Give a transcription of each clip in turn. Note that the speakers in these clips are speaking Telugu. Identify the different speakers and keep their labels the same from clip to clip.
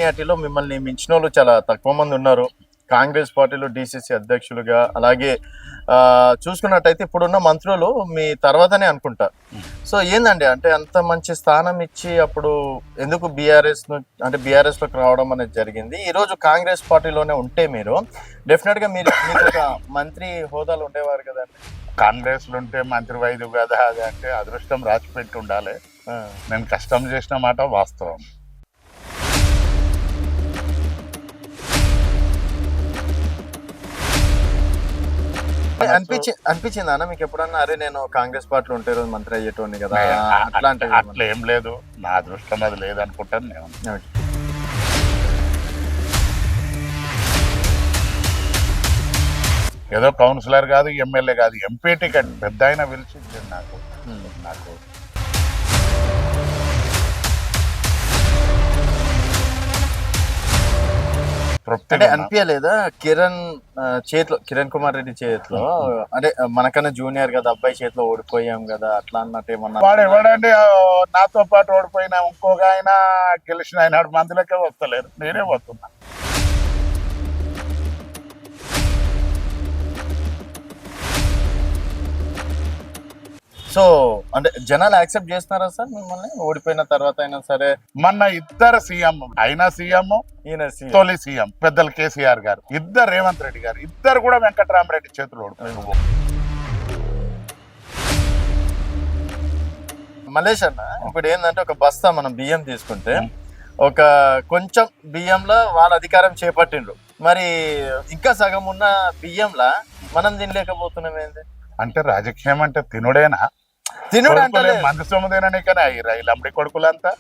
Speaker 1: సీనియారిటీలో మిమ్మల్ని మించినోళ్ళు చాలా తక్కువ మంది ఉన్నారు. కాంగ్రెస్ పార్టీలో డీసీసీ అధ్యక్షులుగా అలాగే చూసుకున్నట్టయితే ఇప్పుడున్న మంత్రులు మీ తర్వాతనే అనుకుంటా. సో ఏందండి అంటే అంత మంచి స్థానం ఇచ్చి అప్పుడు ఎందుకు బీఆర్ఎస్‌లోకి రావడం అనేది జరిగింది. ఈరోజు కాంగ్రెస్ పార్టీలోనే ఉంటే మీరు డెఫినిట్‌గా మీకు ఒక మంత్రి హోదాలో ఉండేవారు కదండీ!
Speaker 2: కాంగ్రెస్‌లో ఉంటే మంత్రి వైద్యు కదా అది అంటే అదృష్టం రాసిపెట్టి ఉండాలి.
Speaker 1: ఆ!
Speaker 2: నేను కష్టం చేసిన మాట వాస్తవం.
Speaker 1: అనిపించిందా అన్న మీకు ఎప్పుడన్నా అరే నేను కాంగ్రెస్ పార్టీలో ఉంటే రోజు మంత్రి అయ్యేటోడిని కదా అట్లాంటివి
Speaker 2: అట్లా ఏం లేదు. నా అదృష్టం అది లేదనుకుంటాను నేను.
Speaker 1: ఓకే.
Speaker 2: ఏదో కౌన్సిలర్ కాదు, ఎమ్మెల్యే కాదు, ఎంపీ టికెట్ పెద్ద ఆయన పిలిచి నాకు నాకు
Speaker 1: అంటే అనిపించలేదా కిరణ్ కుమార్ రెడ్డి చేతిలో అంటే మనకన్నా జూనియర్ కదా అబ్బాయి చేతిలో ఓడిపోయాం కదా అట్లా అన్నట్టు ఏమన్నా
Speaker 2: వాడు ఎవడండి నాతో పాటు ఓడిపోయినా ఇంకొక ఆయన గెలిచిన ఆయన మందులకే వస్తలేరు, నేనే వస్తున్నా.
Speaker 1: సో అంటే జనాలు యాక్సెప్ట్ చేస్తున్నారా సార్ మిమ్మల్ని ఓడిపోయిన తర్వాత అయినా సరే?
Speaker 2: మొన్న ఇద్దరు సీఎం, అయినా సీఎం
Speaker 1: ఈయన
Speaker 2: తొలి సీఎం పెద్దలు కేసీఆర్ గారు, ఇద్దరు రేవంత్ రెడ్డి గారు, ఇద్దరు కూడా వెంకటరామరెడ్డి చేతులు ఓడిపోయారు.
Speaker 1: మలేష్ అన్న ఇప్పుడు ఏంటంటే ఒక బస్తా మనం బియ్యం తీసుకుంటే ఒక కొంచెం బియ్యంలో వాళ్ళ అధికారం చేపట్టిండ్రు, మరి ఇంకా సగం ఉన్న బియ్యంలా మనం తినలేకపోతున్నాం ఏంది
Speaker 2: అంటే రాజకీయం అంటే తినుడేనా?
Speaker 1: తినుడు అంటే
Speaker 2: మంది సొమ్ముదేనని కానీ రైలంబడి కొడుకులంతా.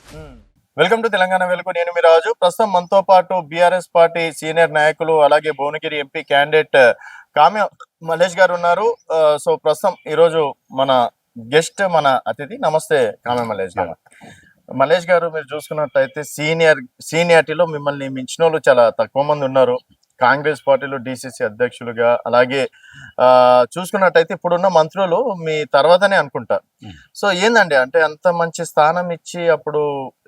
Speaker 1: వెల్కమ్ టు తెలంగాణ వెలుగు, నేను మీ రాజు. ప్రస్తుతం మనతో పాటు బీఆర్ఎస్ పార్టీ సీనియర్ నాయకులు అలాగే భువనగిరి ఎంపీ క్యాండిడేట్ కామ్య మలేష్ గారు ఉన్నారు. సో ప్రస్తుతం ఈరోజు మన గెస్ట్ మన అతిథి. నమస్తే కామ్య మలేష్ గారు. మలేష్ గారు మీరు చూసుకున్నట్టయితే సీనియారిటీలో మిమ్మల్ని మించినోళ్ళు చాలా తక్కువ మంది ఉన్నారు. కాంగ్రెస్ పార్టీలో డీసీసీ అధ్యక్షులుగా అలాగే చూసుకున్నట్టయితే ఇప్పుడున్న మంత్రులు మీ తర్వాతనే అనుకుంటా. సో ఏందండి అంటే అంత మంచి స్థానం ఇచ్చి అప్పుడు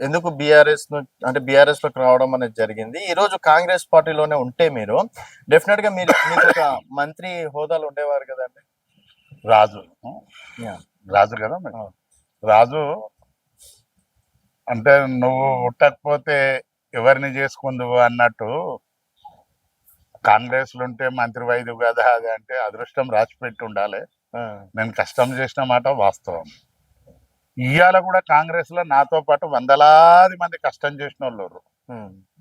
Speaker 1: ఎందుకు బీఆర్ఎస్‌లోకి రావడం అనేది జరిగింది. ఈరోజు కాంగ్రెస్ పార్టీలోనే ఉంటే మీరు డెఫినెట్‌గా మీకు ఒక మంత్రి హోదాలో ఉండేవారు కదండి.
Speaker 2: రాజు కదా రాజు అంటే నువ్వు ఉట్టకపోతే ఎవరిని చేసుకుందువు అన్నట్టు, కాంగ్రెస్లో ఉంటే మంత్రి వైద్యు కదా అది అంటే అదృష్టం రాసిపెట్టి ఉండాలి. నేను కష్టం చేసిన మాట వాస్తవం. ఇవాళ కూడా కాంగ్రెస్ లో నాతో పాటు వందలాది మంది కష్టం చేసిన వాళ్ళు,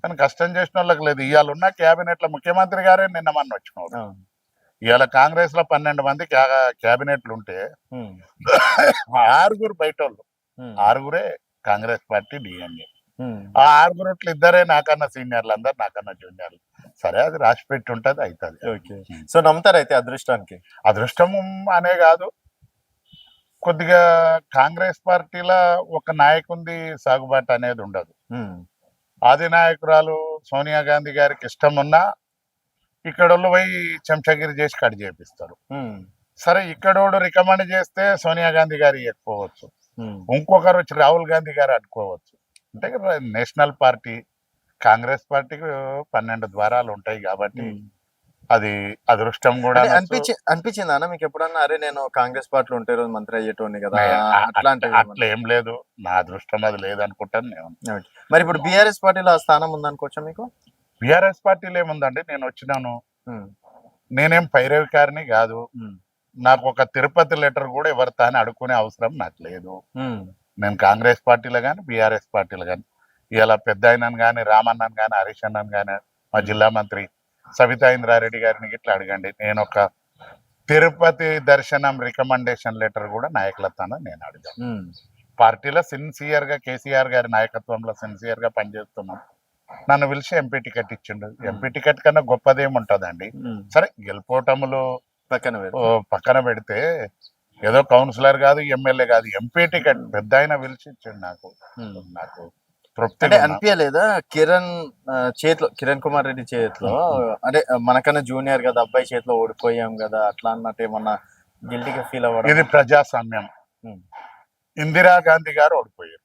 Speaker 2: కానీ కష్టం చేసిన వాళ్ళకి లేదు. ఇవాళ ఉన్న క్యాబినెట్ల ముఖ్యమంత్రి గారే నిన్న మొన్న వచ్చినారు. ఇవాళ కాంగ్రెస్ లో 12 మంది క్యాబినెట్లు ఉంటే 6 బయట వాళ్ళు, 6 కాంగ్రెస్ పార్టీ డిఎంఏ. ఆ 6 ఇద్దరే నాకన్నా సీనియర్లు, అందరు నాకన్నా జూనియర్లు. సరే అది రాసి పెట్టి ఉంటది, అవుతుంది.
Speaker 1: ఓకే. సో నమ్ముతారు అయితే అదృష్టానికి?
Speaker 2: అదృష్టం అనే కాదు, కొద్దిగా కాంగ్రెస్ పార్టీలో ఒక నాయకుంది సాగుబాటు అనేది ఉండదు. ఆది నాయకురాలు సోనియా గాంధీ గారికి ఇష్టం ఉన్నా ఇక్కడోళ్ళు పోయి చెంచగిరి చేసి కట్ చేపిస్తారు. సరే ఇక్కడోడు రికమెండ్ చేస్తే సోనియా గాంధీ గారు ఇవ్వకపోవచ్చు, ఇంకొకరు వచ్చి రాహుల్ గాంధీ గారు అడ్డుకోవచ్చు. అంటే నేషనల్ పార్టీ కాంగ్రెస్ పార్టీకి 12 ద్వారాలు ఉంటాయి కాబట్టి అది అదృష్టం కూడా.
Speaker 1: అనిపించిందా అన్న మీకు ఎప్పుడన్నా అరే నేను కాంగ్రెస్ పార్టీలో ఉంటే రోజు మంత్రి అయ్యేటోడిని కదా
Speaker 2: అట్లా ఏం లేదు. నా అదృష్టం అది లేదనుకుంటాను నేను.
Speaker 1: మరి ఇప్పుడు బీఆర్ఎస్ పార్టీలో ఆ స్థానం ఉందనుకోవచ్చా మీకు?
Speaker 2: బీఆర్ఎస్ పార్టీలో ఏముందండి, నేను వచ్చినాను, నేనేం పైరవికారిని కాదు. నాకు ఒక తిరుపతి లెటర్ కూడా ఎవరితో అని అడుక్కునే అవసరం నాకు లేదు. నేను కాంగ్రెస్ పార్టీలో కానీ బీఆర్ఎస్ పార్టీలో కానీ ఇలా పెద్ద ఆయనను కానీ రామన్నను కానీ హరీష్ అన్నను కానీ మా జిల్లా మంత్రి సవితా ఇంద్రారెడ్డి గారిని ఇట్లా అడగండి. నేను ఒక తిరుపతి దర్శనం రికమెండేషన్ లెటర్ కూడా నాయకులతోనే నేను అడిగాను. పార్టీలో సిన్సియర్ గా కేసీఆర్ గారి నాయకత్వంలో సిన్సియర్ గా పనిచేస్తున్నాం. నన్ను పిలిచి ఎంపీ టికెట్ ఇచ్చిండు. ఎంపీ టికెట్ కన్నా గొప్పదేముంటదండి. సరే గెలుపోటములు పక్కన పెడితే ఏదో కౌన్సిలర్ కాదు, ఎమ్మెల్యే కాదు, ఎంపీ టికెట్ పెద్ద ఆయన పిలిచి ఇచ్చిండు. నాకు
Speaker 1: అంటే అనిపించలేదా కిరణ్ కుమార్ రెడ్డి చేతిలో అంటే మనకన్నా జూనియర్ కదా అబ్బాయి చేతిలో ఓడిపోయాం కదా అట్లా అన్నట్టు ఏమన్నా గిల్టీగా ఫీల్ అవ్వడం?
Speaker 2: ఇది ప్రజాస్వామ్యం. ఇందిరాగాంధీ గారు ఓడిపోయారు,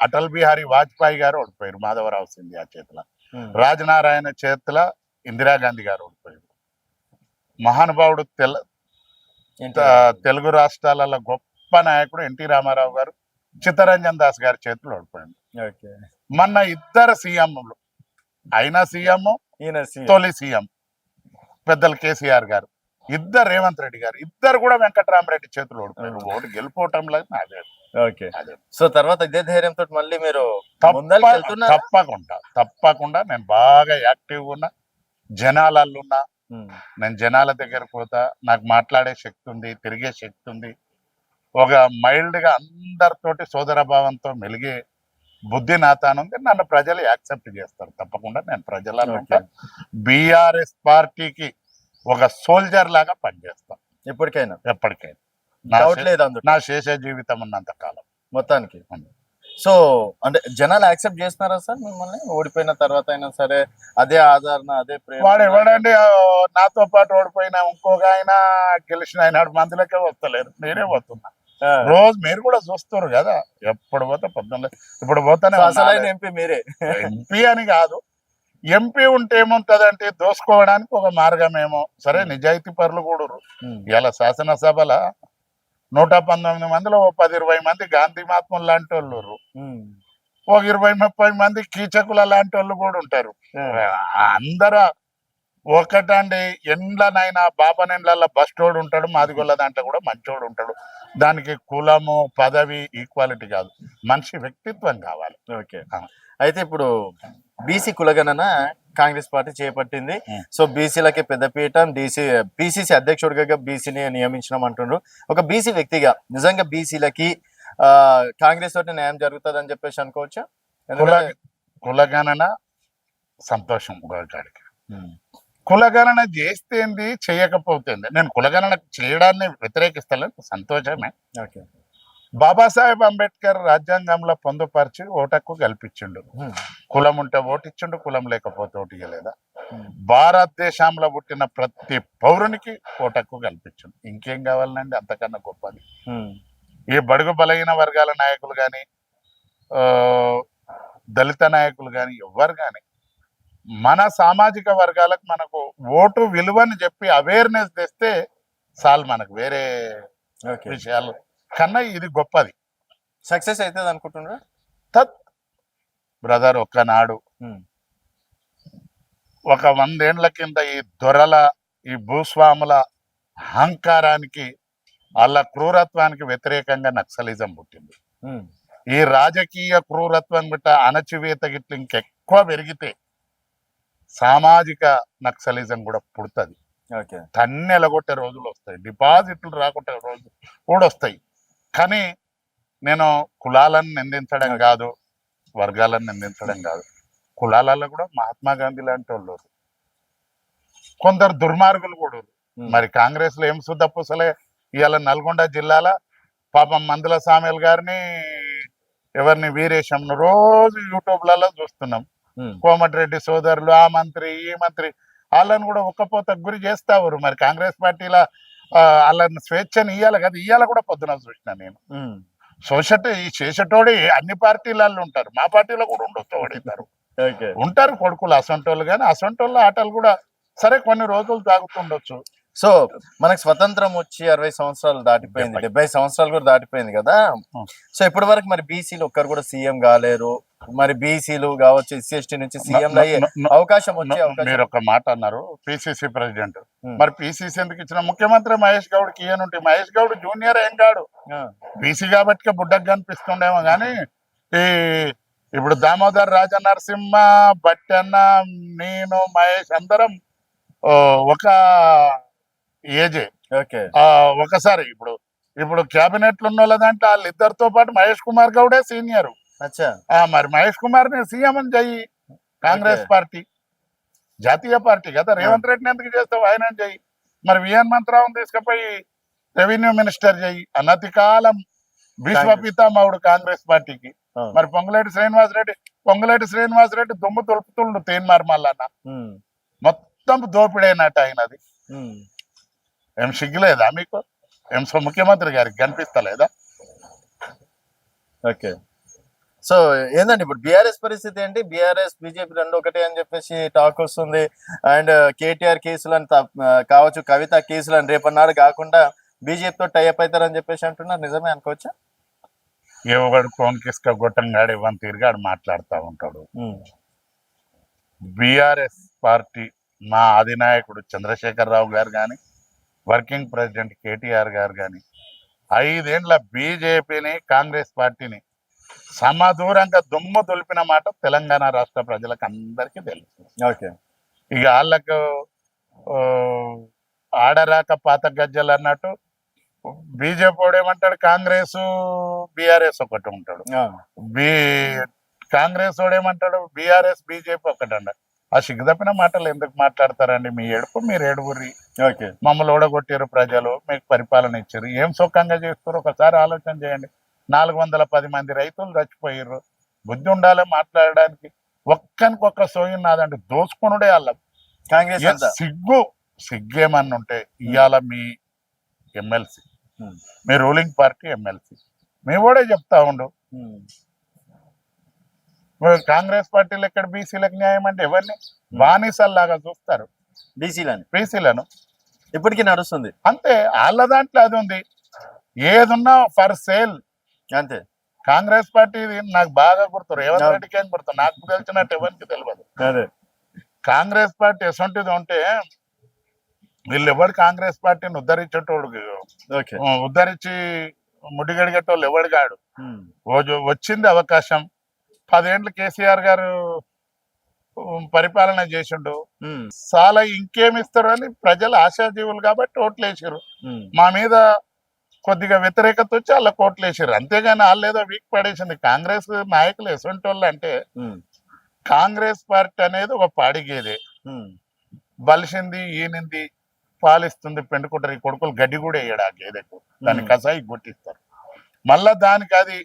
Speaker 2: అటల్ బిహారీ వాజ్పేయి గారు ఓడిపోయారు మాధవరావు సింధియా చేతుల.
Speaker 1: ఉమ్,
Speaker 2: రాజనారాయణ చేతుల ఇందిరాగాంధీ గారు ఓడిపోయారు. మహానుభావుడు తెలుగు రాష్ట్రాలలో గొప్ప నాయకుడు ఎన్టీ రామారావు గారు చిత్తరంజన్ దాస్ గారి చేతులు ఓడిపోయాడు.
Speaker 1: ఓకే.
Speaker 2: మొన్న ఇద్దరు సీఎంలు, అయినా సీఎం
Speaker 1: ఈయన సీఎం.
Speaker 2: తొలి సీఎం పెద్దలు కేసీఆర్ గారు, ఇద్దరు రేవంత్ రెడ్డి గారు, ఇద్దరు కూడా వెంకటరామరెడ్డి చేతులు ఓడిపోయారు. ఓటు గెలుపోవటంలో అదే
Speaker 1: ఓకే.
Speaker 2: అదే
Speaker 1: సో తర్వాత ఇదే ధైర్యంతో మళ్ళీ మీరు ముందరికి
Speaker 2: తప్ప-
Speaker 1: వెళ్తున్నారా?
Speaker 2: తప్పకుండా నేను బాగా యాక్టివ్గా ఉన్నా, జనాలలో ఉన్నా.
Speaker 1: ఉమ్,
Speaker 2: నేను జనాల దగ్గర పోతా, నాకు మాట్లాడే శక్తి ఉంది, తిరిగే శక్తి ఉంది. ఒక మైల్డ్ గా అందరితోటి సోదరభావంతో మెలిగే బుద్ధి నాతానుంది. నన్ను ప్రజలు యాక్సెప్ట్ చేస్తారు. తప్పకుండా నేను ప్రజలలో
Speaker 1: ఓకే.
Speaker 2: బీఆర్ఎస్ పార్టీకి ఒక సోల్జర్ లాగా పనిచేస్తాను
Speaker 1: ఇప్పటికైనా
Speaker 2: ఎప్పటికైనా.
Speaker 1: డౌట్ లేదు అందులో
Speaker 2: నా శేష జీవితం ఉన్నంత కాలం.
Speaker 1: మొత్తానికి.
Speaker 2: అవును.
Speaker 1: సో అంటే జనాలు యాక్సెప్ట్ చేస్తున్నారా సార్ మిమ్మల్ని ఓడిపోయిన తర్వాత అయినా సరే? అదే ఆదరణ, అదే ప్రేమ?
Speaker 2: వాడు ఎవడండి నాతో పాటు ఓడిపోయిన ఇంకొక ఆయన గెలిచిన ఆయన మందులకే వస్తలేరు, నేనే వస్తున్నా.
Speaker 1: ఆ.
Speaker 2: రోజు మీరు కూడా చూస్తారు కదా, ఎప్పుడు పోతే పొద్దున్న ఇప్పుడు పోతానే
Speaker 1: సో అసలైన ఎంపీ మీరే.
Speaker 2: ఎంపీ అని కాదు, ఎంపీ ఉంటే ఏముంటదంటే దోసుకోవడానికి ఒక మార్గం ఏమో. సరే నిజాయితీ పరులు కూడా
Speaker 1: ఉమ్,
Speaker 2: ఇలా శాసనసభల 119 మందిలో ఓ 10-20 మంది గాంధీ మహాత్ములు లాంటి వాళ్ళు ఉర్రు.
Speaker 1: ఉమ్,
Speaker 2: ఒక 20-30 మంది కీచకుల లాంటి వాళ్ళు కూడా ఉంటారు. అందరూ ఒకటండి. ఎండ్లనైనా బాపనెండ్ల బస్టోడు ఉంటాడు, మాదిగొల్ల దాంట్లో కూడా మంచోడు ఉంటాడు. దానికి కులము పదవి ఈక్వాలిటీ కాదు, మనిషి వ్యక్తిత్వం కావాలి.
Speaker 1: ఓకే.
Speaker 2: ఆ.
Speaker 1: అయితే ఇప్పుడు బీసీ కులగణన కాంగ్రెస్ పార్టీ చేపట్టింది. సో బీసీలకి పెద్దపీఠం, పిసిసి అధ్యక్షుడిగా బీసీని నియమించడం అంటుండ్రు. ఒక బీసీ వ్యక్తిగా నిజంగా బీసీలకి కాంగ్రెస్ తోటి న్యాయం జరుగుతుంది అని చెప్పేసి అనుకోవచ్చా?
Speaker 2: కులగణన సంతోషం కాడికి.
Speaker 1: ఉమ్,
Speaker 2: కులగణన చేస్తేంది, చేయకపోతేంది. నేను కులగణన చేయడాన్ని వ్యతిరేకిస్తలేదు, సంతోషమే.
Speaker 1: ఓకే.
Speaker 2: బాబాసాహెబ్ అంబేద్కర్ రాజ్యాంగంలో పొందుపరిచి ఓటక్కు కల్పించిండు.
Speaker 1: ఉమ్,
Speaker 2: కులం ఉంటే ఓటిచ్చిండు, కులం లేకపోతే ఓటియలేదా.
Speaker 1: ఉమ్,
Speaker 2: భారతదేశంలో పుట్టిన ప్రతి పౌరునికి ఓటక్కు కల్పించిండు. ఇంకేం కావాలండి అంతకన్నా గొప్పది?
Speaker 1: ఉమ్,
Speaker 2: ఈ బడుగు బలహీన వర్గాల నాయకులు కానీ, దళిత నాయకులు కానీ, ఎవ్వరు కానీ మన సామాజిక వర్గాలకు మనకు ఓటు విలువని చెప్పి అవేర్నెస్ తెస్తే చాలు. మనకు వేరే
Speaker 1: ఓకే.
Speaker 2: విషయాలు కన్నా ఇది గొప్పది.
Speaker 1: సక్సెస్ అవుతుంది అనుకుంటున్నారా?
Speaker 2: తత్ బ్రదర్, ఒక్కనాడు
Speaker 1: ఉమ్,
Speaker 2: ఒక 100 ఏళ్ల కింద ఈ దొరల, ఈ భూస్వాముల అహంకారానికి, వాళ్ళ క్రూరత్వానికి వ్యతిరేకంగా నక్సలిజం పుట్టింది.
Speaker 1: ఉమ్,
Speaker 2: ఈ రాజకీయ క్రూరత్వం గిట్ట అణచివేత గిట్ల ఇంకెక్కువ పెరిగితే సామాజిక నక్సలిజం కూడా పుడుతుంది.
Speaker 1: ఓకే.
Speaker 2: తన్ని ఎలగొట్టే రోజులు వస్తాయి, డిపాజిట్లు రాకొట్టే రోజులు కూడా వస్తాయి. కానీ నేను కులాలను నిందించడం కాదు, వర్గాలను నిందించడం కాదు. కులాలలో కూడా మహాత్మా గాంధీ లాంటి వాళ్ళు, కొందరు దుర్మార్గులు కూడా. మరి కాంగ్రెస్ లో ఏం శుద్ధపూసలే. ఇవాళ నల్గొండ జిల్లాల పాపం మందుల సామెల్ గారిని, ఎవరిని వీరేశంను రోజు యూట్యూబ్లలో చూస్తున్నాం.
Speaker 1: ఉమ్,
Speaker 2: కోమటిరెడ్డి సోదరులు, ఆ మంత్రి ఈ మంత్రి, వాళ్ళని కూడా ఒక్కపోత గురి చేస్తావు. మరి కాంగ్రెస్ పార్టీల వాళ్ళని స్వేచ్ఛని ఇయ్యాలి కదా. ఇయ్యాల కూడా పొద్దున చూసిన నేను.
Speaker 1: ఉమ్,
Speaker 2: ఈ చేసేటోడి అన్ని పార్టీలలో ఉంటారు, మా పార్టీలో కూడా ఉండొచ్చు.
Speaker 1: ఓకే.
Speaker 2: ఉంటారు కొడుకులు అసంటోళ్ళు, కానీ అసంటోళ్ళ ఆటలు కూడా సరే కొన్ని రోజులు తాగుతుండొచ్చు.
Speaker 1: సో మనకు స్వతంత్రం వచ్చి 60 సంవత్సరాలు దాటిపోయింది, 70 సంవత్సరాలు కూడా దాటిపోయింది కదా. సో ఇప్పటి వరకు మరి బీసీలు ఒక్కరు కూడా సీఎం కాలేరు. మరి బీసీలు కావచ్చు, ఎస్సీ నుంచి సీఎం అయ్యే అవకాశం వచ్చే అవకాశం.
Speaker 2: మీరు ఒక మాట అన్నారు, పిసిసి ప్రెసిడెంట్. మరి పిసిసి ఎందుకు ఇచ్చిన? ముఖ్యమంత్రి మహేష్ గౌడ్కి ఇయ్యనుంటే, మహేష్ గౌడ్ జూనియర్ ఏం కాడు, బీసీ కాబట్టి బుడ్డకు కనిపిస్తుండేమో. కానీ ఈ ఇప్పుడు దామోదర్ రాజ నరసింహ, బట్టన్న, నేను, మహేష్ అందరం ఒక ఏజే.
Speaker 1: ఓకే.
Speaker 2: ఒకసారి ఇప్పుడు క్యాబినెట్ లో ఉన్న వాళ్ళ దాంట్లో వాళ్ళిద్దరితో పాటు మహేష్ కుమార్ గౌడే సీనియర్.
Speaker 1: అచ్చా.
Speaker 2: మరి మహేష్ కుమార్ ని సీఎం అని చెయ్యి. కాంగ్రెస్ పార్టీ జాతీయ పార్టీ కదా. రేవంత్ రెడ్డిని ఎందుకు చేస్తావు? ఆయన చెయ్యి. మరి విఎన్ మంత్రావుని తీసుకుపోయి రెవెన్యూ మినిస్టర్ చెయ్యి. అనతి కాలం విశ్వపితామహుడు కాంగ్రెస్ పార్టీకి. మరి పొంగులేటి శ్రీనివాస్ రెడ్డి దుమ్ము తొలుపుతుండు తేన్మార్ మల్లన్న. మొత్తం దోపిడైనట్టు అయినది. ఏం సిగ్గులేదా మీకు? ఏం ముఖ్యమంత్రి గారికి కనిపిస్తలేదా?
Speaker 1: ఓకే. సో ఏందండి ఇప్పుడు బీఆర్ఎస్ పరిస్థితి ఏంటి? బీఆర్ఎస్ బీజేపీ రెండు ఒకటే అని చెప్పేసి టాక్ వస్తుంది. అండ్ కేటీఆర్ కేసులని కావచ్చు, కవిత కేసులని రేపన్నాడు కాకుండా బీజేపీతో టైఅప్ అవుతారని చెప్పేసి అంటున్నారు. నిజమే అనుకోవచ్చా?
Speaker 2: ఎవడు ఫోన్ కిస్క గొట్టంగాడు ఇవ్వని తిరిగాడు మాట్లాడుతూ ఉంటాడు. బీఆర్ఎస్ పార్టీ మా అధినాయకుడు చంద్రశేఖరరావు గారు కానీ, వర్కింగ్ ప్రెసిడెంట్ కేటీఆర్ గారు కానీ 5 ఏండ్ల బీజేపీని కాంగ్రెస్ పార్టీని సమదూరంగా దుమ్ము దులిపిన మాట తెలంగాణ రాష్ట్ర ప్రజలకు అందరికీ తెలుసు.
Speaker 1: ఓకే.
Speaker 2: ఇక వాళ్ళకు ఆ, ఆడరాక పాత గజ్జలు అన్నట్టు బీజేపీ వాడు ఏమంటాడు, కాంగ్రెస్ బీఆర్ఎస్ ఒకటి ఉంటాడు, బీ కాంగ్రెస్ వాడు ఏమంటాడు, బీఆర్ఎస్ బీజేపీ ఒకటండ. ఆ సిగ్గుదప్పిన మాటలు ఎందుకు మాట్లాడతారండి? మీ ఏడుపు మీరు ఏడుగురి.
Speaker 1: ఓకే.
Speaker 2: మమ్మల్ని ఓడగొట్టారు ప్రజలు, మీకు పరిపాలన ఇచ్చారు, ఏం సుఖంగా చేస్తారు ఒకసారి ఆలోచన చేయండి. 410 మంది రైతులు చచ్చిపోయారు. బుద్ధి ఉండాలి మాట్లాడడానికి. ఒక్కనికొక్క సోయం నాదండి, దోచుకునుడే వాళ్ళ
Speaker 1: కాంగ్రెస్ అంతా.
Speaker 2: సిగ్గేమన్నా ఉంటే ఇవాళ మీ ఎమ్మెల్సీ, మీ రూలింగ్ పార్టీ ఎమ్మెల్సీ మీ కూడా చెప్తా ఉండు. కాంగ్రెస్ పార్టీలు ఎక్కడ బీసీలకు న్యాయం అంటే ఎవరిని బానిసల్లాగా చూస్తారు. బీసీలను
Speaker 1: ఇప్పటికీ నడుస్తుంది
Speaker 2: అంతే. వాళ్ళ దాంట్లో అది ఉంది, ఏదున్నా ఫర్ సేల్
Speaker 1: అంతే.
Speaker 2: కాంగ్రెస్ పార్టీ నాకు బాగా గుర్తు, రేవంత్ రెడ్డికి ఏం గుర్తు, నాకు తెలిసినట్టు ఎవరికి తెలియదు.
Speaker 1: అదే
Speaker 2: కాంగ్రెస్ పార్టీ ఎసొంటిది ఉంటే వీళ్ళు ఎవరు కాంగ్రెస్ పార్టీని ఉద్ధరించేటోడు, ఉద్ధరించి ముడిగడిగేటోళ్ళు ఎవడు కాడు. వచ్చింది అవకాశం, 10 ఏండ్లు కేసీఆర్ గారు పరిపాలన చేసిండు, చాలా ఇంకేమిస్తారు అని ప్రజలు ఆశాజీవులు కాబట్టి ఓట్లు వేసారు. మా మీద కొద్దిగా వ్యతిరేకత వచ్చి వాళ్ళ కోట్లు వేసారు, అంతేగాని వాళ్ళు ఏదో వీక్ పడేసింది. కాంగ్రెస్ నాయకులు ఎసొంటి వాళ్ళు అంటే, కాంగ్రెస్ పార్టీ అనేది ఒక పాడిగేదే, బలిసింది ఈనింది పాలిస్తుంది పెండుకుంటారు. ఈ కొడుకులు గడ్డి కూడా వేయడు ఆ గేదెకు, దాన్ని కసాయి కొట్టిస్తారు. మళ్ళా దానికి అది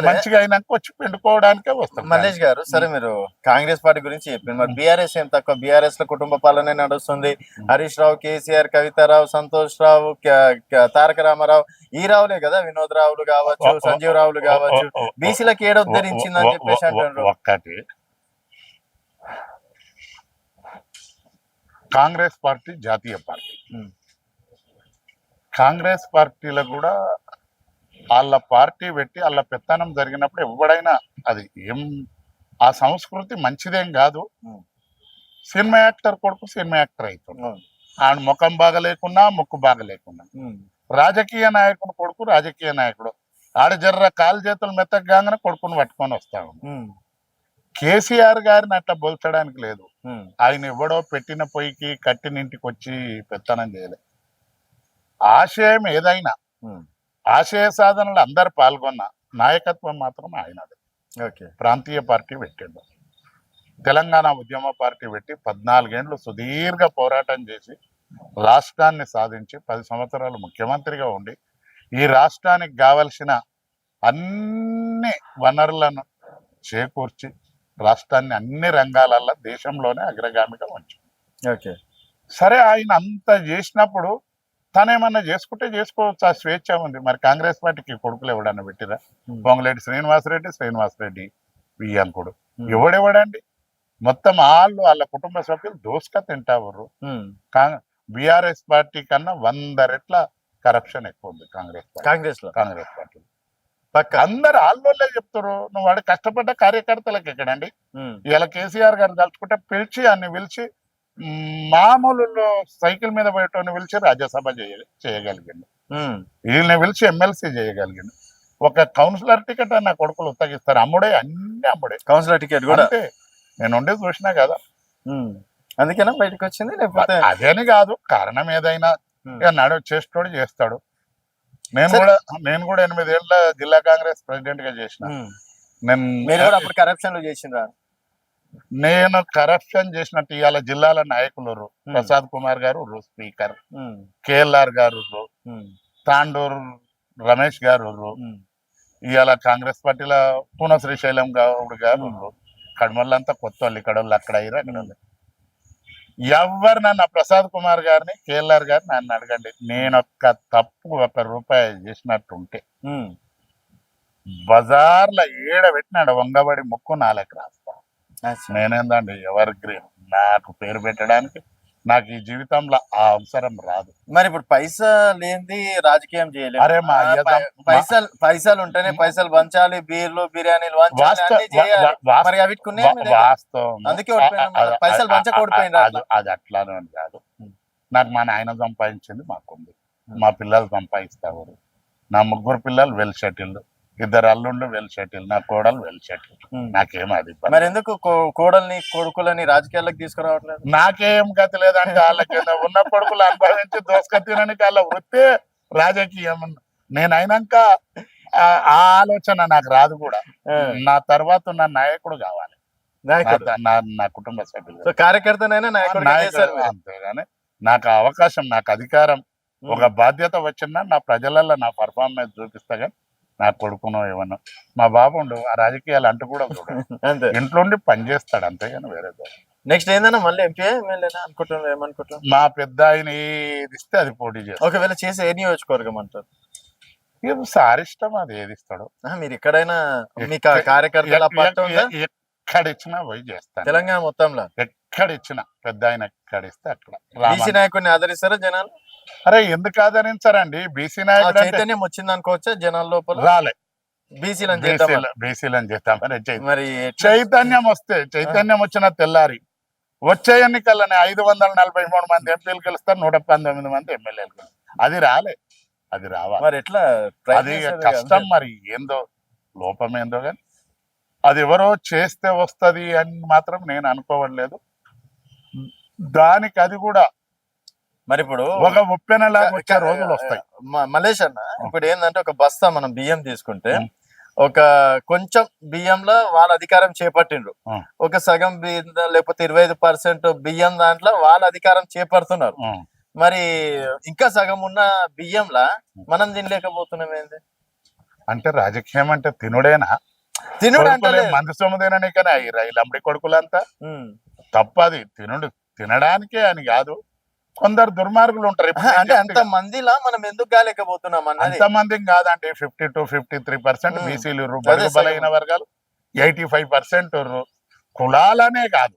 Speaker 2: మంచిగా అయినాక వచ్చి పెండుకోవడానికే వస్తాం.
Speaker 1: మల్లేష్ గారు, సరే మీరు కాంగ్రెస్ పార్టీ గురించి చెప్పింది, మరి బీఆర్ఎస్ ఏం తక్కువ? బీఆర్ఎస్ లో కుటుంబ పాలనే నడుస్తుంది. హరీష్ రావు, కేసీఆర్, కవితారావు, సంతోష్ రావు, తారక రామారావు, ఈ రావులే కదా, వినోద్ రావులు కావచ్చు, సంజీవ్ రావులు కావచ్చు, బీసీలకు ఏడొద్దరించిందని చెప్పేసి అంటారు.
Speaker 2: ఒక్కటి కాంగ్రెస్ పార్టీ జాతీయ పార్టీ, కాంగ్రెస్ పార్టీలో కూడా వాళ్ళ పార్టీ పెట్టి వాళ్ళ పెత్తనం జరిగినప్పుడు ఎవడైనా అది ఏం ఆ సంస్కృతి మంచిదేం కాదు. సినిమా యాక్టర్ కొడుకు సినిమా యాక్టర్ అవుతుంది, ఆడ ముఖం బాగలేకున్నా ముక్కు బాగలేకున్నా. రాజకీయ నాయకుడు కొడుకు రాజకీయ నాయకుడు, ఆడ జర్ర కాలు చేతులు మెత్తగానే కొడుకుని పట్టుకొని వస్తాడు. కేసీఆర్ గారిని అట్లా పోల్చడానికి లేదు. ఆయన ఎవడో పెట్టిన పొయ్యికి కట్టినింటికి వచ్చి పెత్తనం చేయలే. ఆశయం ఏదైనా, ఆశయ సాధనలు అందరు పాల్గొన్న నాయకత్వం మాత్రం ఆయనది. ప్రాంతీయ పార్టీ పెట్టిండు, తెలంగాణ ఉద్యమ పార్టీ పెట్టి 14 ఏండ్లు సుదీర్ఘ పోరాటం చేసి రాష్ట్రాన్ని సాధించి 10 సంవత్సరాలు ముఖ్యమంత్రిగా ఉండి ఈ రాష్ట్రానికి కావలసిన అన్ని వనరులను చేకూర్చి రాష్ట్రాన్ని అన్ని రంగాలలో దేశంలోనే అగ్రగామిగా ఉంచు. సరే, ఆయన అంత చేసినప్పుడు తనేమన్నా చేసుకుంటే చేసుకోవచ్చు, ఆ స్వేచ్ఛ ఉంది. మరి కాంగ్రెస్ పార్టీకి కొడుకులు ఎవడన్నా పెట్టిరా? పొంగులేటి శ్రీనివాసరెడ్డి వియ్యంకుడు ఎవడెవడండి? మొత్తం వాళ్ళ కుటుంబ సభ్యులు దోసుక తింటారు. బీఆర్ఎస్ పార్టీ కన్నా 100 రెట్ల కరప్షన్ ఎక్కువ ఉంది కాంగ్రెస్ పార్టీ. అందరు ఆళ్ళోళ్ళే చెప్తారు. నువ్వు వాడు కష్టపడ్డ కార్యకర్తలకు ఎక్కడండి? ఇలా కేసీఆర్ గారు తలుచుకుంటే పిలిచి అన్ని పిలిచి మామూలు సైకిల్ మీద పోయేటోని పిలిచి రాజ్యసభ చేయగలిగిండు, వీళ్ళని పిలిచి ఎమ్మెల్సీ చేయగలిగిండు. ఒక కౌన్సిలర్ టికెట్ నా కొడుకులు ఉత్తగిస్తారు, అమ్ముడే, అన్ని అమ్ముడే.
Speaker 1: కౌన్సిలర్ టికెట్ కూడా
Speaker 2: నేను ఉండి చూసినా కదా,
Speaker 1: అందుకేనా బయటకు వచ్చింది? లేకపోతే
Speaker 2: అదేని కాదు, కారణం ఏదైనా చేసేటోడు చేస్తాడు. నేను కూడా 8 ఏళ్ళ జిల్లా కాంగ్రెస్ ప్రెసిడెంట్ గా చేసిన. నేను కరప్షన్ చేసినట్టు ఇవాళ జిల్లాల నాయకులు ప్రసాద్ కుమార్ గారు స్పీకర్, కేఎల్ఆర్ గారు, తాండూరు రమేష్ గారు, ఇవాళ కాంగ్రెస్ పార్టీలో పూన శ్రీశైలం గౌడ్ గారు, కడమల్లంతా కొత్త వాళ్ళు, ఇక్కడ వాళ్ళు అక్కడ అయ్యారు, అక్కడ వాళ్ళు. ఎవరు నన్ను ప్రసాద్ కుమార్ గారిని, కేఎల్ఆర్ గారిని నన్ను అడగండి, నేను ఒక్క తప్పు 1 రూపాయి చేసినట్టుంటే బజార్ల ఏడ పెట్టినాడు వంగబడి ముక్కు నాలుగు రాస్తా. నేనేందండి ఎవర్ గ్రీన్, నాకు పేరు పెట్టడానికి నాకు ఈ జీవితంలో ఆ అవసరం రాదు.
Speaker 1: మరి ఇప్పుడు పైసా లేనిది రాజకీయం చేయలేదు.
Speaker 2: అరే మా అయ్య
Speaker 1: పైసలు ఉంటేనే పైసలు పంచాలి, బీర్లు బిర్యానీలు పంచాలి, అన్ని చేయాలి. మరి అవి ఉన్నాయి మీ దగ్గర?
Speaker 2: వాస్తవం.
Speaker 1: అందుకే ఓడిపోయినాం కదా. పైసలు పంచక ఓడిపోయింది అట్లా.
Speaker 2: అది అట్లానే కాదు. నాకు మా నాయన సంపాదించింది మాకుంది, మా పిల్లలు సంపాదిస్తారు. నా ముగ్గురు పిల్లలు వెల్ సెటిల్డ్, ఇద్దరు అల్లుళ్ళు వెల్ సెటిల్, నా కోడలు వెల్ సెటిల్. నాకేం అది
Speaker 1: మరి ఎందుకు కోడల్ని కొడుకులని రాజకీయాలకు తీసుకురావట్లేదు?
Speaker 2: నాకేం గతి లేదంటే వాళ్ళకి ఉన్న కొడుకులు అనుభవించి దోసుక తినడానికి వాళ్ళ వృత్తి రాజకీయం. నేను అయినాక ఆ ఆలోచన నాకు రాదు కూడా. నా తర్వాత నా నాయకుడు కావాలి, నా కుటుంబ సభ్యులు
Speaker 1: కార్యకర్తనైనా నాయకుడు.
Speaker 2: అంతేగాని నాకు అవకాశం, నాకు అధికారం, ఒక బాధ్యత వచ్చినా నా ప్రజలలో నా పర్ఫార్మెన్స్ చూపిస్తా. కానీ నా కొడుకునో ఏమన్నా మా బాబుండు ఆ రాజకీయాలు అంటూ కూడా
Speaker 1: అంతే,
Speaker 2: ఇంట్లో ఉండి పనిచేస్తాడు అంతేగాని వేరే.
Speaker 1: నెక్స్ట్ ఏందన్నా మళ్ళీ ఎంపీ అనుకుంటున్నాను, ఏమనుకుంటున్నాను?
Speaker 2: మా పెద్ద ఆయన ఏది ఇస్తే అది పోటీ చేస్తాడు.
Speaker 1: ఒకవేళ చేసి ఏ నియోజకవర్గం అంటారు?
Speaker 2: సార్ ఇష్టం, అది ఏది ఇస్తాడు.
Speaker 1: మీరు ఎక్కడైనా మీ కార్యకర్తల
Speaker 2: ఎక్కడ ఇచ్చినా పోయి చేస్తాను.
Speaker 1: తెలంగాణ మొత్తంలో
Speaker 2: ఎక్కడ ఇచ్చినా పెద్ద ఆయన ఎక్కడ ఇస్తే అక్కడ.
Speaker 1: బీసీ నాయకుడిని ఆదరిస్తారా జనాలు?
Speaker 2: అరే ఎందుకు ఆదరించారండి? బీసీ నాయకుడు
Speaker 1: చైతన్యం వచ్చింది అనుకోవచ్చా జనాల లోపల?
Speaker 2: రాలే.
Speaker 1: బీసీలను
Speaker 2: చేస్తామని
Speaker 1: మరి
Speaker 2: చైతన్యం వస్తే, చైతన్యం వచ్చిన తెల్లారి వచ్చే ఎన్నికల్లోనే 543 మంది ఎంపీలు గెలుస్తారు, 119 మంది ఎమ్మెల్యేలు. అది రాలే, అది రావాలి.
Speaker 1: మరి ఎట్లా?
Speaker 2: అది కష్టం. మరి ఏందో లోపం ఏందో కానీ అది ఎవరో చేస్తే వస్తది అని మాత్రం నేను అనుకోవట్లేదు. దానికి అది కూడా
Speaker 1: మరి ఇప్పుడు
Speaker 2: ఒక ఉప్పెనలాగా వచ్చే రోజులు వస్తాయి.
Speaker 1: మలేష్ అన్న, ఇప్పుడు ఏంటంటే ఒక బస్తా మనం బియ్యం తీసుకుంటే ఒక కొంచెం బియ్యంలో వాళ్ళ అధికారం చేపట్టిండ్రు, ఒక సగం బియ్యం లేకపోతే 25% బియ్యం దాంట్లో వాళ్ళ అధికారం చేపడుతున్నారు. మరి ఇంకా సగం ఉన్న బియ్యంలా మనం తినలేకపోతున్నాం ఏంది?
Speaker 2: అంటే రాజకీయం అంటే తినుడేనా?
Speaker 1: తినుడు అంటే
Speaker 2: మంది సొమ్ముదేనని కానీ రైలు అమ్మడి కొడుకులంతా తప్పది. తినడానికే అని కాదు, కొందరు దుర్మార్గులు ఉంటారు.
Speaker 1: అంటే అంత మందిలా మనం ఎందుకు కాలేకపోతున్నాం అన్నది.
Speaker 2: అంత మందికి కాదండి, 50 to 53% బీసీలు, బడుగు బలైన వర్గాలు 85%. కులాలనే కాదు,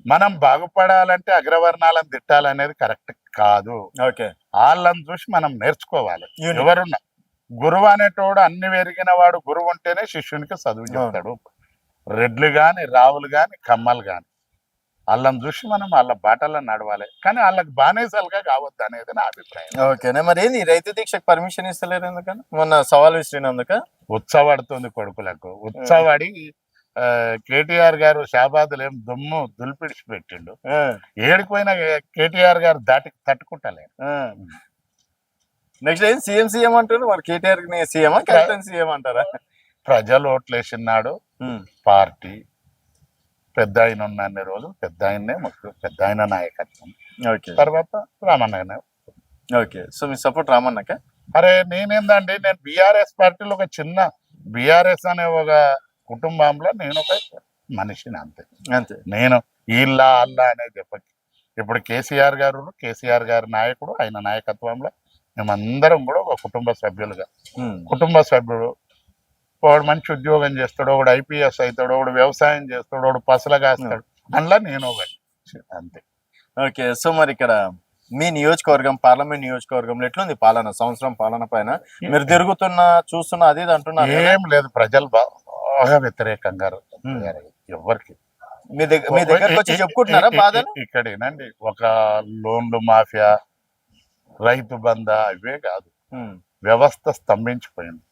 Speaker 2: మనం బాగుపడాలంటే అగ్రవర్ణాలను తిట్టాలనేది కరెక్ట్ కాదు. వాళ్ళని చూసి మనం నేర్చుకోవాలి. ఎవరున్నా గురువు అనేటోడు అన్ని వెరిగిన వాడు గురువు ఉంటేనే శిష్యునికి చదువు చెప్తాడు. రెడ్లు గాని, రావులు గాని, కమ్మలు గాని వాళ్ళని చూసి మనం వాళ్ళ బాటల్లో నడవాలి. కానీ వాళ్ళకి బానేసాలుగా కావద్దు అనేది నా అభిప్రాయం.
Speaker 1: ఓకేనా? మరి ఏంది రైతు దీక్షకు పర్మిషన్ ఇస్తలేరు ఎందుకని? మొన్న సవాల్ విసిరినందుక
Speaker 2: ఉత్సవాడుతుంది కొడుకులకు. ఉత్సవాడి కేటీఆర్ గారు షాబాదులు ఏం దుమ్ము దులిపిడిచి పెట్టిండు. ఏడిపోయినా కేటీఆర్ గారు తట్టుకుంటలే.
Speaker 1: నెక్స్ట్ ఏం సీఎం అంటారు మరి? కేటీఆర్ సీఎం, కెప్టెన్ సీఎం అంటారా?
Speaker 2: ప్రజలు ఓట్లేసినాడు, పార్టీ పెద్ద ఆయన ఉన్న రోజు పెద్ద ఆయన్నే పెద్ద ఆయన నాయకత్వం. తర్వాత రామన్న.
Speaker 1: ఓకే, సో మీ సపోర్ట్ రామన్నకే?
Speaker 2: అరే నేనేందండి, నేను బీఆర్ఎస్ పార్టీలో ఒక చిన్న బీఆర్ఎస్ అనే ఒక కుటుంబంలో నేను ఒక మనిషిని, అంతే. నేను ఇల్లా అల్లా అనేది చెప్పకి. ఇప్పుడు కేసీఆర్ గారి నాయకుడు, ఆయన నాయకత్వంలో మేమందరం కూడా ఒక కుటుంబ సభ్యుడు. వాడు మంచి ఉద్యోగం చేస్తాడు, ఒకడు IPS అవుతాడు, ఒకడు వ్యవసాయం చేస్తాడు, ఒకడు పసల కాస్తాడు. అందులో నేను అంతే.
Speaker 1: ఓకే, సో మరి ఇక్కడ మీ నియోజకవర్గం, పార్లమెంట్ నియోజకవర్గంలో ఎట్లుంది పాలన? సంవత్సరం పాలన పైన మీరు తిరుగుతున్నా చూస్తున్నా అది అంటున్నారు.
Speaker 2: ఏం లేదు, ప్రజలు బాగా వ్యతిరేకంగా ఎవరికి
Speaker 1: మీ దగ్గరకు వచ్చి చెప్పుకుంటున్నారా బాధలు?
Speaker 2: ఇక్కడేనండి, ఒక లోన్లు మాఫియా, రైతు బంధా ఇవే కాదు, వ్యవస్థ స్తంభించిపోయింది.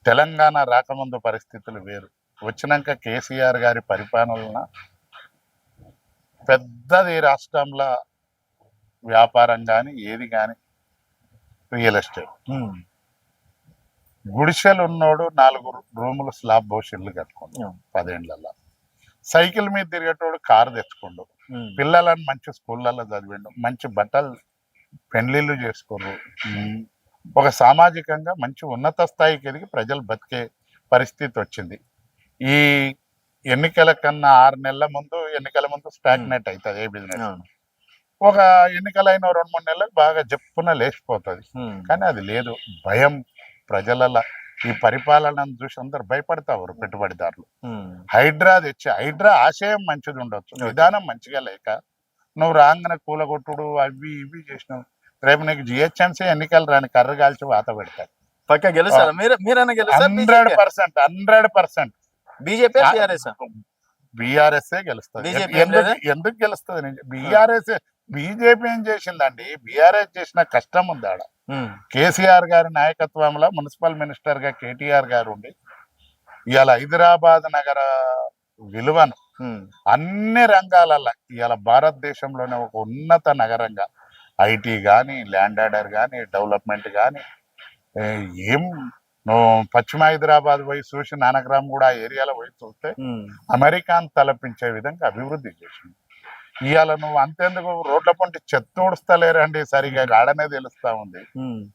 Speaker 2: తెలంగాణ రాకముందు పరిస్థితులు వేరు, వచ్చినాక కేసీఆర్ గారి పరిపాలన పెద్దది. రాష్ట్రంలో వ్యాపారం కానీ ఏది కానీ రియల్ ఎస్టేట్. గుడిసెలు ఉన్నోడు 4 రూములు స్లాబ్ బోషిళ్ళు కట్టుకోండు 10 ఏళ్లలో. సైకిల్ మీద తిరిగేటోడు కారు తెచ్చుకోండు, పిల్లలను మంచి స్కూళ్ళల్లో చదివిండు, మంచి బట్టలు పెళ్లిళ్ళు చేసుకోరు. ఒక సామాజికంగా మంచి ఉన్నత స్థాయికి ఎదిగి ప్రజలు బతికే పరిస్థితి వచ్చింది. ఈ ఎన్నికల కన్నా 6 నెలల ముందు, ఎన్నికల ముందు స్టాగ్నేట్ అవుతుంది ఏ బిజినెస్. ఒక ఎన్నికలైన 2-3 నెలలకు బాగా జప్పున లేచిపోతుంది. కానీ అది లేదు, భయం ప్రజల ఈ పరిపాలనను చూసి అందరు భయపడతారు పెట్టుబడిదారులు. హైడ్రా తెచ్చి హైడ్రా ఆశయం మంచిది ఉండొచ్చు, విధానం మంచిగా లేక నువ్వు రాగానే కూలగొట్టుడు అవి ఇవి చేసినావు. రేపు నీకు జిహెచ్ఎంసీ ఎన్నికలు రాని కర్ర కాల్చి వాత పెడతారు.
Speaker 1: పక్క గెలుస్తారా మీరైనా గెలుస్తారా?
Speaker 2: 100%
Speaker 1: బీజేపీ
Speaker 2: బీఆర్ఎస్ గెలుస్తుంది. ఎందుకు గెలుస్తుంది? బీజేపీ ఏం చేసిందండి? బీఆర్ఎస్ చేసిన కష్టం ఉంది ఆడ. కేసీఆర్ గారి నాయకత్వంలో మున్సిపల్ మినిస్టర్ గా కేటీఆర్ గారు ఉండి ఇవాళ హైదరాబాద్ నగర విలువను అన్ని రంగాలలో ఇవాళ భారతదేశంలోనే ఒక ఉన్నత నగరంగా ఐటీ కానీ, ల్యాండ్ ఆర్డర్ కానీ, డెవలప్మెంట్ కానీ, ఏం నువ్వు పశ్చిమ హైదరాబాద్ పోయి చూసి నానక్రామ్ కూడా ఆ ఏరియాలో పోయి చూస్తే అమెరికాను తలపించే విధంగా అభివృద్ధి చేసింది. ఇవాళ నువ్వు అంతేందుకు రోడ్ల పొంటి చెత్త ఊడుస్తలేరండి సరిగా, ఆడనే తెలుస్తా ఉంది.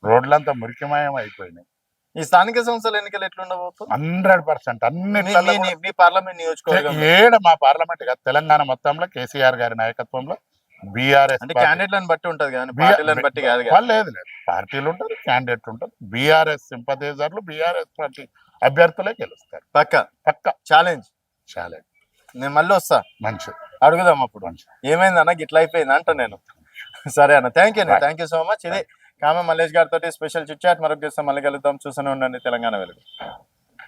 Speaker 2: రోడ్లంతా మురికిమయం అయిపోయినాయి.
Speaker 1: ఈ స్థానిక సంస్థల ఎన్నికలు ఎట్లుండబోతుంది?
Speaker 2: 100% అన్ని
Speaker 1: మీ పార్లమెంట్ నియోజకవర్గం
Speaker 2: మా పార్లమెంట్ కాదు, తెలంగాణ మొత్తంలో కేసీఆర్ గారి నాయకత్వంలో బీఆర్ఎస్
Speaker 1: క్యాండిడేట్లను బట్టి ఉంటది కానీ పార్టీలను బట్టి కాదు.
Speaker 2: లేదు పార్టీలు ఉంటారు, క్యాండిడేట్లు ఉంటారు. బీఆర్ఎస్ సింపథైజర్లు బీఆర్ఎస్ పార్టీ అభ్యర్థులే గెలుస్తారు. పక్క
Speaker 1: ఛాలెంజ్. నేను మళ్ళీ వస్తా,
Speaker 2: మంచిది
Speaker 1: అడుగుదాం అప్పుడు. ఏమైంది అన్న గిట్లా అయిపోయింది అంట నేను. సరే అన్న, థ్యాంక్ యూ సో మచ్. ఇది కామె మల్లేష్ గారితో స్పెషల్ చిట్ చాట్. మరొక మళ్ళీ కలుద్దాం. చూస్తూనే ఉండండి తెలంగాణ వెలుగు.